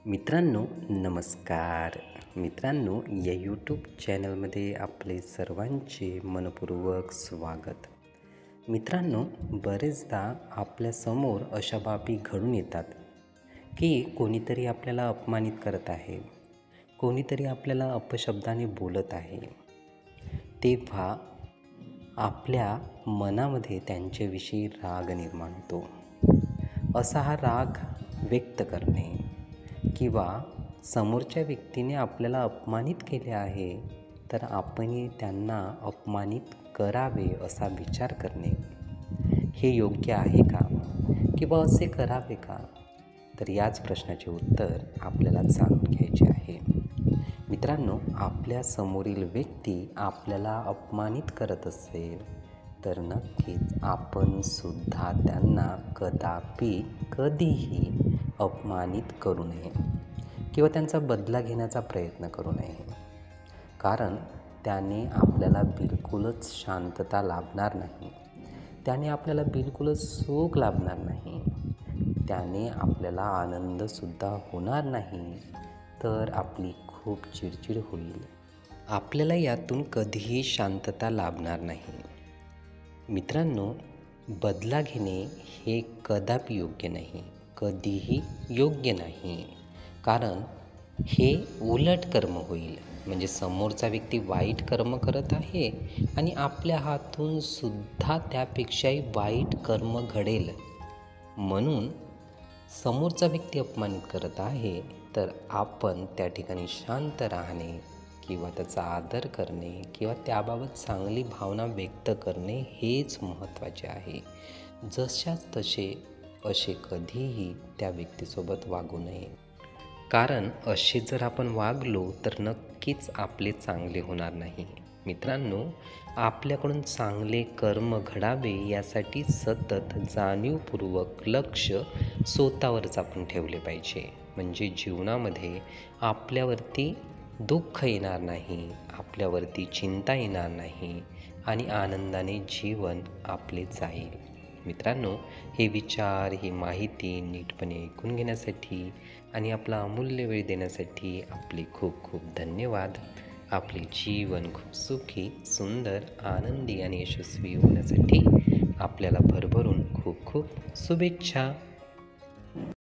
मित्रांनो नमस्कार. मित्रांनो या यूट्यूब चॅनलमध्ये आपले सर्वांचे मनपूर्वक स्वागत. मित्रांनो बरेचदा आपल्यासमोर अशा बाबी घडून येतात की कोणीतरी आपल्याला अपमानित करत आहे, कोणीतरी आपल्याला अपशब्दाने बोलत आहे. तेव्हा आपल्या मनामध्ये त्यांच्याविषयी राग निर्माण होतो. असा हा राग व्यक्त करणे किंवा समोरच्या व्यक्तीने आपल्याला अपमानित केले आहे तर आपणही त्यांना अपमानित करावे असा विचार करणे हे योग्य आहे का किंवा असे करावे का? तर याच प्रश्नाचे उत्तर आपल्याला जाणून घ्यायचे आहे. मित्रांनो, आपल्या समोरील व्यक्ती आपल्याला अपमानित करत असेल तर नक्कीच आपण सुद्धा त्यांना कधीही अपमानित करू नये किंवा त्यांचा बदला घेण्याचा प्रयत्न करू नये. कारण त्याने आपल्याला बिलकुलच शांतता लाभणार नाही, त्याने आपल्याला बिलकुलच सुख लाभणार नाही, त्याने आपल्याला आनंदसुद्धा होणार नाही, तर आपली खूप चिडचिड होईल. आपल्याला यातून कधीही शांतता लाभणार नाही. मित्रांनो, बदला घेणे हे कदापि योग्य नाही, कधीही योग्य नाही. कारण हे उलट कर्म होईल. म्हणजे समोरचा व्यक्ती वाईट कर्म करत आहे आणि आपल्या हातून सुद्धा त्यापेक्षाही वाईट कर्म घडेल. म्हणून समोरचा व्यक्ती अपमानित करत आहे तर आपण त्या ठिकाणी शांत राहणे किंवा त्याचा आदर करणे किंवा त्याबाबत चांगली भावना व्यक्त करणे हेच महत्त्वाचे आहे. जशाच तसे असे कधीही त्या व्यक्तीसोबत वागू नये. कारण असे जर आपण वागलो तर नक्कीच आपले चांगले होणार नाही. मित्रांनो, आपल्याकडून चांगले कर्म घडावे यासाठी सतत जाणीवपूर्वक लक्ष स्वतःवरच आपण ठेवले पाहिजे. म्हणजे जीवनामध्ये आपल्यावरती दुःख येणार नाही, आपल्यावरती चिंता येणार नाही आणि आनंदाने जीवन आपले जाईल. मित्रांनो, हे विचार, ही माहिती नीटपणे ऐकून घेण्यासाठी आणि आपला अमूल्य वेळ देण्यासाठी आपले खूप खूप धन्यवाद. आपले जीवन खूप सुखी, सुंदर, आनंदी आणि यशस्वी होण्यासाठी आपल्याला भरभरून खूप खूप शुभेच्छा.